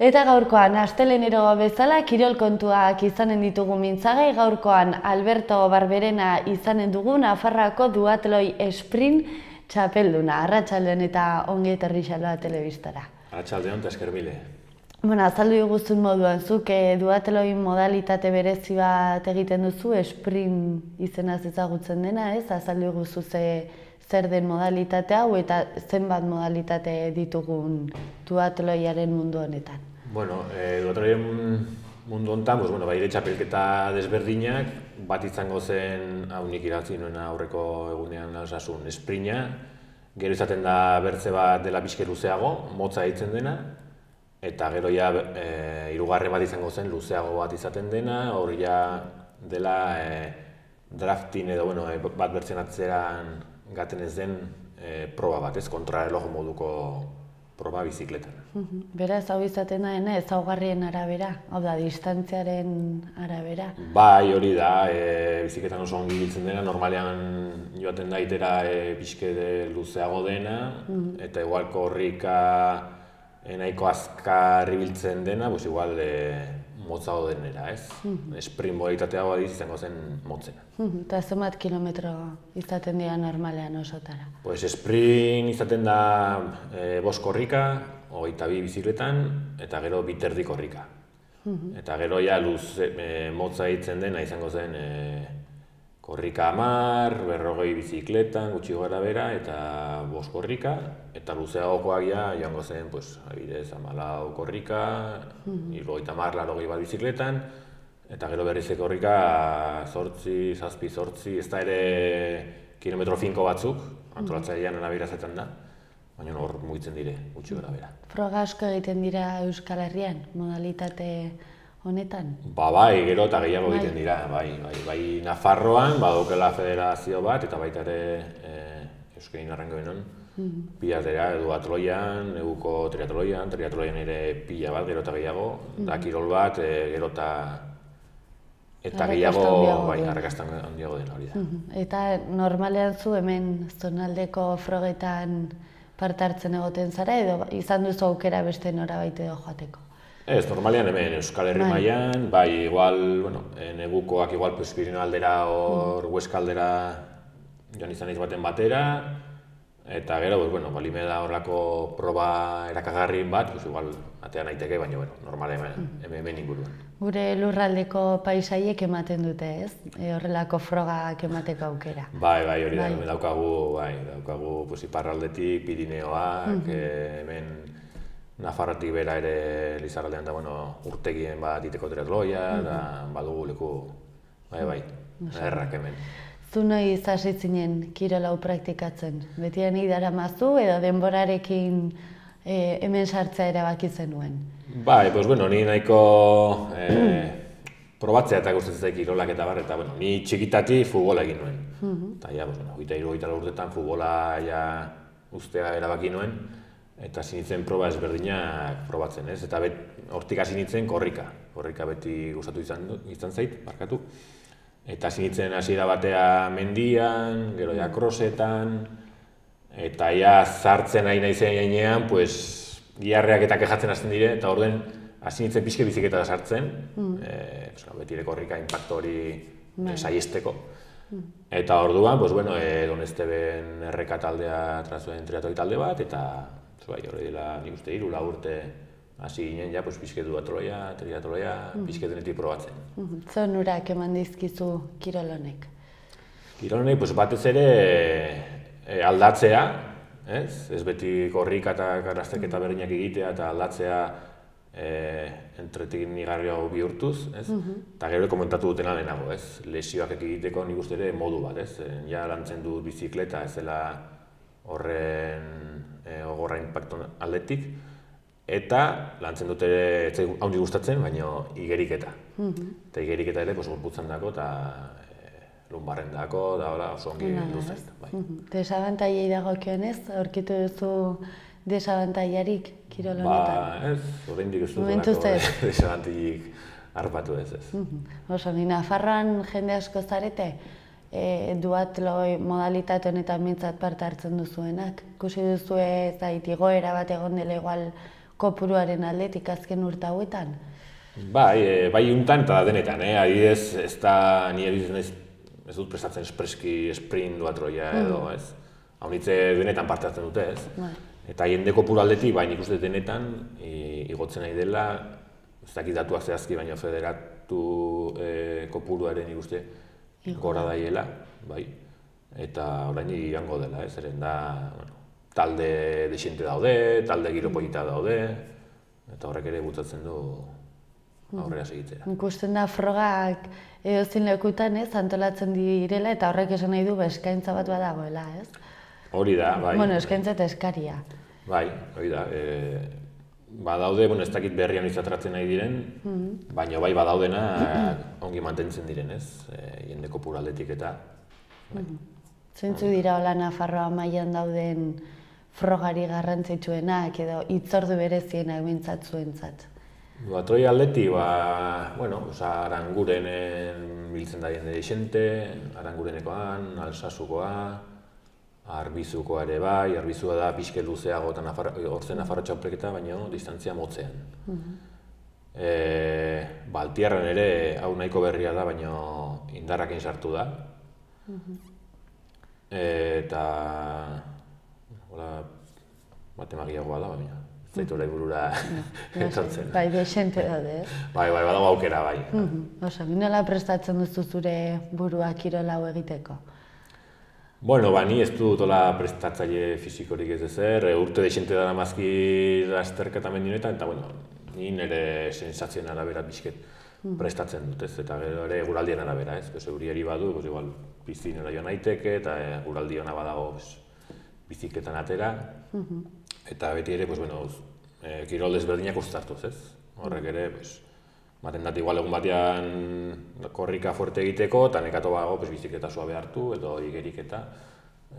Eta gaurkoan, astelenero bezala, kirol kontuak izanen ditugu mintzagai, gaurkoan Alberto Barberena izanen dugu, Nafarroako duatloi sprint txapelduna. Arratsaldeon eta ongi etorri Xaloa telebistara. Arratsaldeon eta esker mile. Azaldu diguzun moduan, zuk duatloi modalitate berezi bat egiten duzu, sprint izenaz ezagutzen dena, ez? Azaldu diguzu zer den modalitate hau eta zenbat modalitate ditugun duatloiaren mundu honetan. Bueno, duatloien mundu honetan, baire txapelketa desberdinak, bat izango zen, hau nik irabazi nuen aurreko egunean osasun sprinta, gero izaten da bertze bat dela pixke luzeago, motza ditzen dena, eta gero ja hirugarren bat izango zen luzeago bat izaten dena, hori ja dela drafting edo bat bertzen atzeran gaten ez den proba bat, ez kontrareloj moduko proba bizikletan. Beraz, hau izaten da, ezaugarrien arabera, hau da, distantziaren arabera? Bai, hori da, bizikletan oso ongi biltzen dena, normalean joaten daitera pixke luzeago dena, eta igual korrika nahiko azkar ibiltzen dena, igual motzago denera, ez? Sprint modalitatea badiz izango zen motzena. Eta zenbat kilometro izaten dira normalean osotara? Sprint izaten da 5 korrika, 22 bizikletan, eta gero 2 terdi korrika. Eta gero ja motza ditzen dena izango zen korrika 10, 40 bizikletan, gutxi gora bera, eta 5 korrika, eta luzeagokoak joango zen, adibidez, 14 korrika, 70, 80 bat bizikletan, eta gero berriz korrika 8, 7, 8, ez da ere kilometro finko batzuk, antolatzailean arabera zaten da, baina hor mugitzen dire, gutxi gora bera. Froga asko egiten dira Euskal Herrian, modalitate honetan? Bai, gero eta gehiago egiten dira, bai Nafarroan, badukela federazio bat, eta baita ere Euskal Herrian pilatera, duatloian, neguko triatloian ere pila bat, gero eta gehiago, da kirol bat, gero eta gehiago, arrakastan handiago dena hori da. Eta normalean zu hemen zonaldeko frogetan parte hartzen egoten zara, edo izan duzu aukera beste norabait edo joateko? Ez, normalean hemen Euskal Herri mailan, igual, negukoak igual Pirineo aldera hor Huesca aldera joan izan baten batera, eta gero, balime da horrelako proba erakagarri bat, igual atean naiteke, baina normalean hemen inguruan. Gure lurraldeko paisaiek ematen dute, ez? Horrelako frogak emateko aukera. Bai, hori da, daukagu iparraldetik, Pirineoak, hemen Nafarrotik bera ere Lizarraldean da, urtegien bat iteko triatloia, da badugu leku, errak hemen. Zu noiz hasi zinen kirol hau praktikatzen? Betian daramazu edo denborarekin hemen sartzea erabaki zenuen? Ni nahiko probatzea eta gustatzen zait kirolak eta bar, eta ni txikitatik futbola egin nuen. Eta 23 urtetan futbola ustea erabaki nuen, eta hasi nintzen proba ezberdinak probatzen, ez? Eta hortik hasi nintzen korrika beti gustatu izan zait, barkatu. Eta hasi nintzen hasiera batea mendian, gero crossetan, eta sartzen nahi naizen heinean, giharreak eta kejatzen hasten dire, eta orden hasi nintzen pixke bizikleta sartzen, beti ere korrika inpaktu hori saiesteko. Eta orduan, Don Esteben erreka taldea trazuen triatloi talde bat, eta hori dela nik uste 3-4 urte hasi ginen pixke duatloia, triatloia, pixke denetik probatzen. Zer onurak eman dizkizu kirol honek? Kirol honek batez ere aldatzea, ez beti korrika eta garrazterketa berdinak egitea eta aldatzea entretenigarria bihurtuz, eta gero komentatu dutena lehenago, lesioak egiteko nik uste ere modu bat, lantzen dut bizikleta ez dela horren gogorra inpaktu aldetik, eta lantzen dut ere ez zait haundi gustatzen, baina igeriketa. Eta igeriketa ere gorputzan dako eta lumbarren dako, oso ongi duzait. Desabantaiei dagokionez, aurkitu duzu desabantaiarik kirol honetan? Ez, oraindik ez dut desabantaiik harrapatu ez. Oso, ni Nafarroan jende asko zarete? Duatloi modalitate honetan mintzat parte hartzen duzuenak. Ikusi duzue igoera bat egon dela igual kopuruaren aldetik azken urte hauetan? Bai untan eta denetan, adibidez, ez da ni ez dut prestatzen espreski sprint duatroia edo, ez? Hau nitze denetan parte hartzen dute, ez? Eta jende kopuru aldetik, bai nik uste denetan igotzen nahi dela, ez dakit datuak zehazki, baina federatu kopuruaren nik uste gora daiela, bai. Eta orain irango dela, ez? Zeren da, talde desente daude, talde giro polita daude, eta horrek ere bultzatzen du aurrera segitzera. Ikusten da frogak edozein lekutan, ez, antolatzen direla eta horrek esan nahi du eskaintza bat badagoela, ez? Hori da, bai. Bueno, eskaintza eta eskaria. Bai, hori da. Badaude, ez dakit berrian izatratzen nahi diren, baina bai badaudena ongi mantentzen diren, ez? Jende kopuru aldetik eta... Zeintzu dira hola Nafarroa mailan dauden frogari garrantzitsuenak edo hitzordu berezienak behintzat zuentzat? Duatroi aldetik, Arangurenen biltzen da jende desente, Arangurenekoan, Alsasukoa, Arbizukoa ere bai, Arbizua da pixke luzeago eta hortzen Nafarro txapleketa, baina distantzia motzean. Baltiarren ere hau nahiko berria da, baina indarrakin sartu da. Eta... matemagiagoa da, baina ez zaitu hori burura etortzen. Bai, desente daude, ez? Bai, badago aukera, bai. Oso, nola prestatzen duzu zure burua kirol hau egiteko? Bueno, ni ez dut hola prestatzaile fisikorik ez ezer, urte desente dara mazki lasterketa mendionetan, eta ni nire sensazioen arabera pixket prestatzen dut, ez, eta gero ere guraldien arabera, ez, euriari badu, igual piztinera joan naiteke, eta guraldi hona badago biziketan atera, eta beti ere, kirol desberdinak uztartuz, ez, horrek ere, baten dat igual egun batean korrika fuerte egiteko, eta nekatu bago biziketa suabe hartu, edo igeriketa,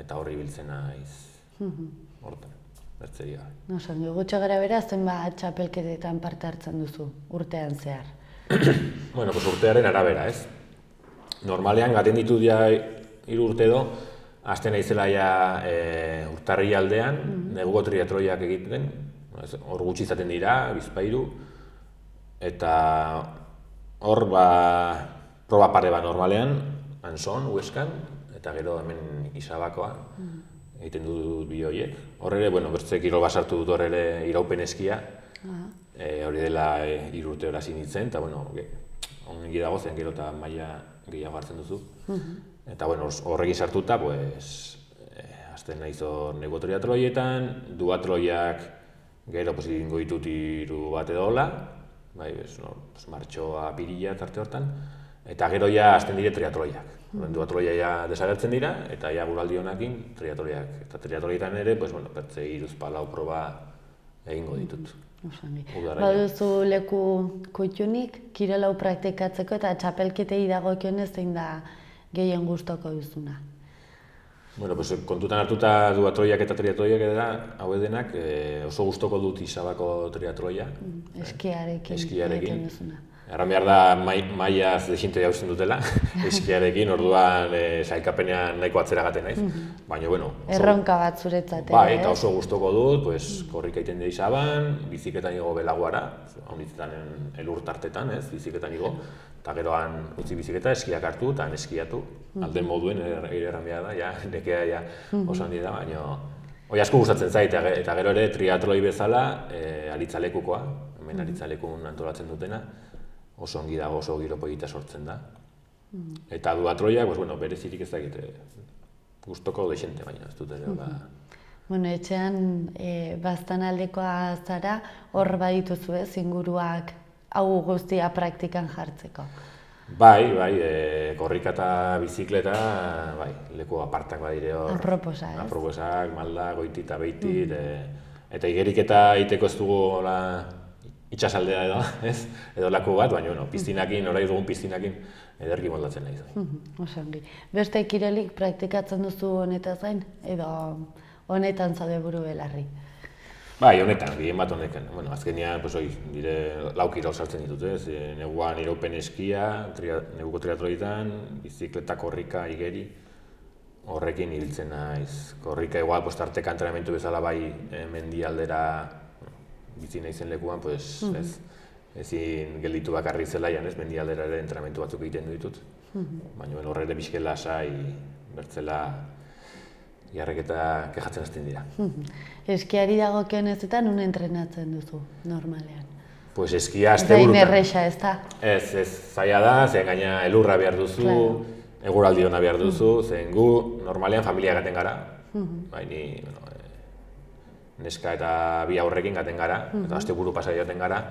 eta horri biltzen naiz hortan, bertzeria. Osongi, gutxo gara bera, zenbat txapelketetan parte hartzen duzu, urtean zehar? Urtearen arabera, ez. Normalean, gaten ditut ja 3 urte edo, hasten naizela ja urtarri aldean, neguko triatroiak egiten, hor gutxi izaten dira, Bizpahiru, eta hor proba pare bat normalean, Anson, Huescan, eta gero hemen Isabakoa egiten dut bi horiek. Hor ere, bertze kirol basartu dut hor ere iraupen eskia, hori dela 3 urte hori nintzen, eta ongi dago zen gero eta maila gehiago hartzen duzu. Eta horrekin sartuta, hasten naiz hor neguko triatroietan, duatroiak gero egingo ditut 3 bat edo hola, martxoa, apirila tarte hortan, eta gero ja hasten dire triatroiak. Duatroia ja desagertzen dira, eta ja guraldi honakin triatroiak. Eta triatroietan ere, bertze 3-4 proba egingo ditut. Baduzu leku kutxunik, kirol hau praktikatzeko eta txapelketei dagokionez zein da gehien gustoko duzuna? Kontutan hartuta duatroiak eta triatroiak edera, hau edenak oso gustoko dut Isabako triatroia. Eskiarekin. Erran behar da mailaz desinte jauzen dutela, eskiarekin, orduan sailkapenean nahiko atzera gaten naiz. Baina, erronka bat zuretzat. Bai, eta oso gustoko dut, korrika egiten dira Isaban, biziketan igo Belaguara, honitzetan elur tartetan, biziketan igo, eta geroan utzi biziketa, eskiak hartu eta eskiatu, alden moduen erran behar da, nekea oso handi da, baina hori asko gustatzen zait, eta gero ere triatloi bezala, aritzalekukoa, hemen aritzalekun antolatzen dutena, oso ongi dago, oso giro polita sortzen da. Eta duatroiak, berezirik ez dakit, gustoko desente, baina ez dut ere. Etxean baztan aldekoa zara, hor badituzu inguruak hau guztia praktikan jartzeko. Bai, korrika eta bizikleta, leku apartak badire hor. Aproposak, ez? Aproposak, Malda, Goiti eta Beiti, eta igeriketa egiteko ez dugu itxasaldea edo, edo laku bat, baina piztinakin, orai dugun piztinakin ederki moldatzen nahi zain. Osongi. Beste kirolik praktikatzen duzu honetaz gain, edo honetan zaude buru belarri? Bai, honetan, gehien bat honetan. Azkenean, dire lau kirol sartzen ditut, neguan iraupen eskia, neguko triatroietan, bizikleta, korrika, igeri, horrekin ibiltzen naiz. Korrika igual, tarteka entrenamendu bezala bai mendialdera bizi naizen lekuan, pues, ezin gelditu bakarrik zelaian, ez, mendialdera ere entrenamendu batzuk egiten ditut. Baina horre ere bizke lasai, bertzela jarrek eta kejatzen hasten dira. Eskiari dagokionez eta nun entrenatzen duzu, normalean? Pues eskia asteburutan. Ez da inerresa, ez da? Ez, zaila da, zen gaina elurra behar duzu, eguraldi ona behar duzu, zen gu normalean familia gaten gara. Baina, neska eta bi aurrekin gaten gara, eta asteburu pasai jaten gara,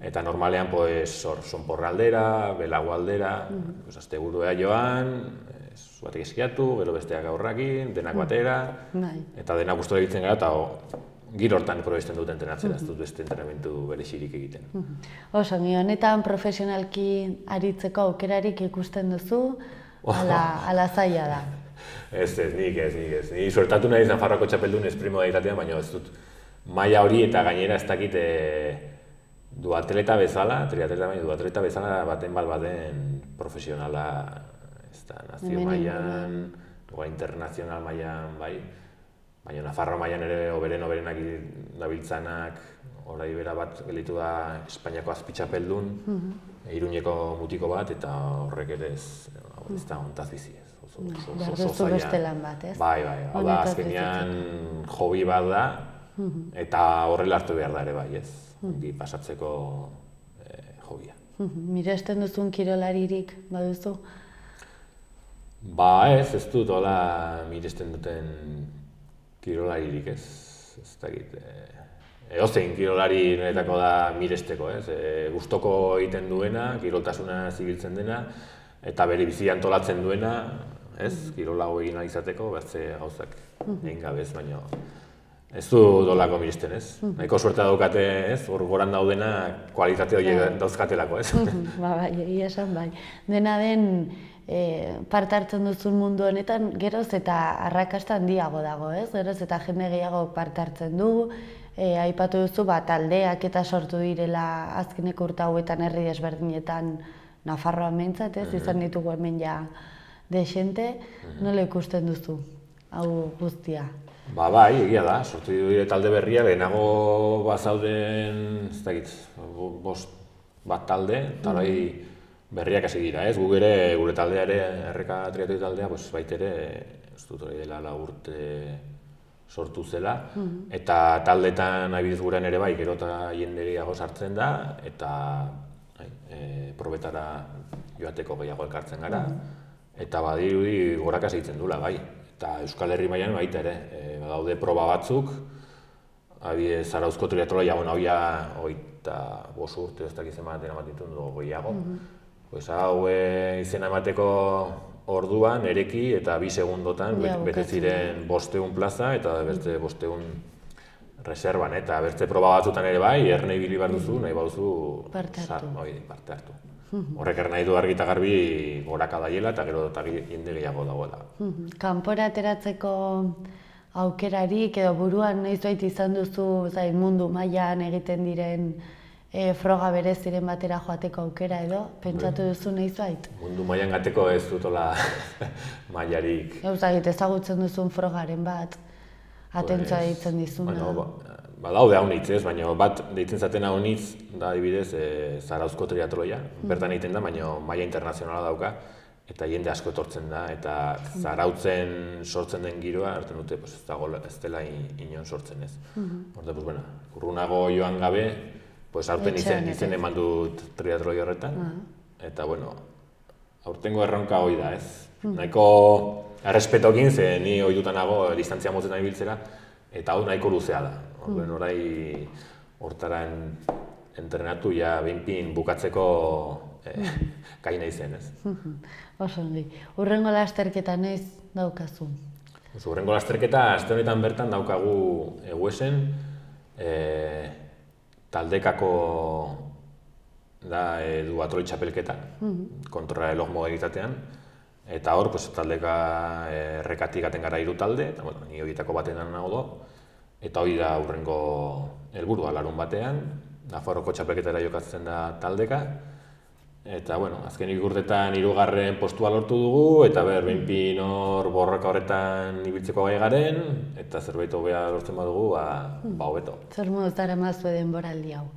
eta normalean sonporra aldera, belago aldera, asteburua joan, batek eskiatu, gero besteak aurrakin, denak batera, eta denak gustora egiten gara, eta giro hortan probesten dut entrenatzera, ez dut beste entrenamendu berezirik egiten. Oso, honetan profesionalki aritzeko aukerarik ikusten duzu, ala zaila da? Ez, nik ez. Ni suertatu nahi Nafarroako txapeldun esprimo da iratean, baina ez dut maila hori eta gainera ez dakit duatleta bezala, triatleta baina duatleta bezala baten profesionala, ez da, nazio mailan, internazional mailan, bai. Baina Nafarro mailan ere oberenak dabiltzanak, orai bera bat gelitu da Espainiako azpitxapeldun, Iruñeko mutiko bat, eta horrek ere ez da ontaz bizi ez. Behar duzu beste lan bat, ez? Bai, hau da, azkenean hobi bat da, eta horrela hartu behar da ere bai, ez? Pasatzeko hobia. Miresten duzun kirolaririk baduzu? Ba ez dut hola miresten duten kirolaririk ez dakit. Edozein kirolari niretako da miresteko, ez? Gustoko egiten duena, kiroltasuna zibiltzen dena, eta bere bizia antolatzen duena, ez? Kirolago egin ahal izateko, bertze gauzak egin gabez, baina ez du dolako miresten, ez? Nahiko suerte daukate, ez? Hor goran daudena kualitate horiek dauzkatelako, ez? Bai, egia esan bai. Dena den parte hartzen duzun mundu honetan, geroz eta arrakasta handiago dago, ez? Geroz eta jende gehiago parte hartzen du, aipatu duzu taldeak eta sortu direla azkeneko urte hauetan herri desberdinetan Nafarroan behintzat, ez? Izan ditugu hemen ja desente, nola ikusten duzu hau guztia? Bai, egia da, sortu dire talde berria, lehenago bazauden, ez dakit, bost bat talde, eta hori berriak hasi dira, ez? Gure taldea ere, erreka triatloi taldea, baita ere, ez dut hori dela 4 urte sortu zela, eta taldetan abidez gurean ere bai, gero eta jende gehiago sartzen da, eta probetara joateko gehiago elkartzen gara, eta badirudi goraka segitzen duela, bai. Eta Euskal Herri mailan baita ere, badaude proba batzuk, abidez Zarauzko triatloia, hau ja 25 urte ez dakiz ematen ematitun dugu gehiago. Hau izena emateko orduan, ereki eta 2 segundotan bete ziren 500 plaza eta beste 500 reserban, eta beste proba batzutan ere bai, erne ibili behar duzu, nahi baduzu parte hartu. Horrek nahi du argi eta garbi goraka daiela eta gero eta jende gehiago dagoela. Kanpora ateratzeko aukerarik edo buruan noizbait izan duzu mundu mailan egiten diren froga bereziren batera joateko aukera edo, pentsatu duzu noizbait? Mundu mailan gateko ez dutola mailarik. Ezagutzen duzun frogaren bat, atentzioa deitzen dizuna. Badaude haunitz ez, baina bat deitzen zaten haunitz da adibidez Zarauzko triatloia. Bertan egiten da, baina maila internazionala dauka, eta jende asko etortzen da, eta Zarautzen sortzen den giroa, hartzen dute ez dela inon sortzen ez. Urrunago joan gabe, aurten izen eman dut triatloi horretan, eta aurtengo erronka hori da ez. Nahiko errespetokin, ze ni hori dutanago distantzia motzen nahi biltzera, eta hau nahiko luzea da. Horai hortaran entrenatu ja behinpin bukatzeko gai nahi zen, ez? Oso ondi. Hurrengo lasterketa noiz daukazu? Hurrengo lasterketa, aste honetan bertan daukagu Eguesen, taldekako da duatloi txapelketa, kontra elog modalitatean, eta hor, taldeka errekatik gaten gara 3 talde, eta ni horietako batean nago do, eta hori da hurrengo helburua larun batean, Nafarroko txapelketara jokatzen da taldeka, Eta, bueno, azken urteetan 3. postua lortu dugu, eta behinpin hor borroka horretan ibiltzeko gai garen, eta zerbait hobea lortzen badugu, hobeto. Zer moduz daramazue denboraldi hau?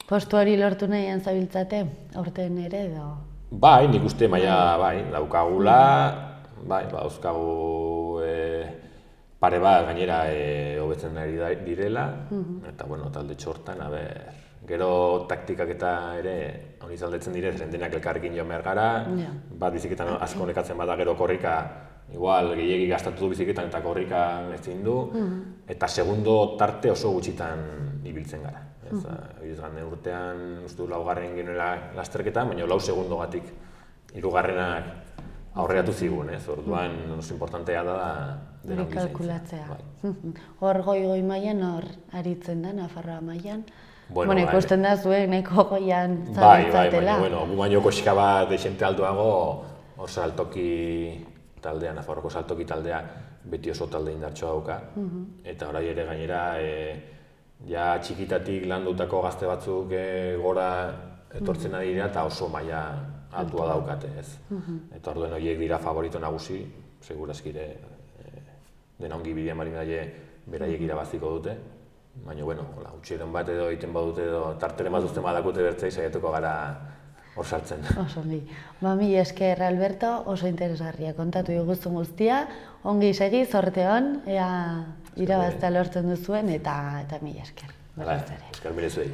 Postu hori lortu nahian zabiltzate, aurten ere edo? Bai, nik uste maila daukagula, dauzkagu pare bat gainera hobetzen ari direla, eta, bueno, talde txortan, gero taktikak eta ere honi zaldetzen dire, zeren denak elkarrekin joan behar gara, bat biziketan asko honekatzen bada gero korrika, igual gehiegi gastatu du biziketan eta korrika ezin du, eta segundo tarte oso gutxitan ibiltzen gara. Urtean, uste du 4. genuela lasterketan, baina 4 segundogatik 3. aurreatu zigun, orduan oso importantea da hori kalkulatzea. Hor goi mailan hor aritzen da, Nafarroa mailan. Bueno, ikusten da zuek nahiko goian zabiltzatela. Gu baino koxika bat deixente aldoago, hor saltoki taldea, Nafarroko saltoki taldea, beti oso talde indartxoa dauka. Eta orai ere gainera, ja txikitatik landutako gazte batzuk gora etortzen ari dira eta oso maila altua daukate, ez. Eta orduen horiek dira favorito nagusi, segurazkire dena ongi bidean bali beraiek irabaziko dute. Baina, bueno, utxiren bat edo egiten badute edo tarteren bat duzten badakute bertzei saiatuko gara hor sartzen. Oso ongi. Mila esker, Alberto, oso interesgarria kontatu diguzun guztia. Ongi segi, zorte hon, ea irabaztea lortzen duzuen eta mila esker. Esker mire zuei.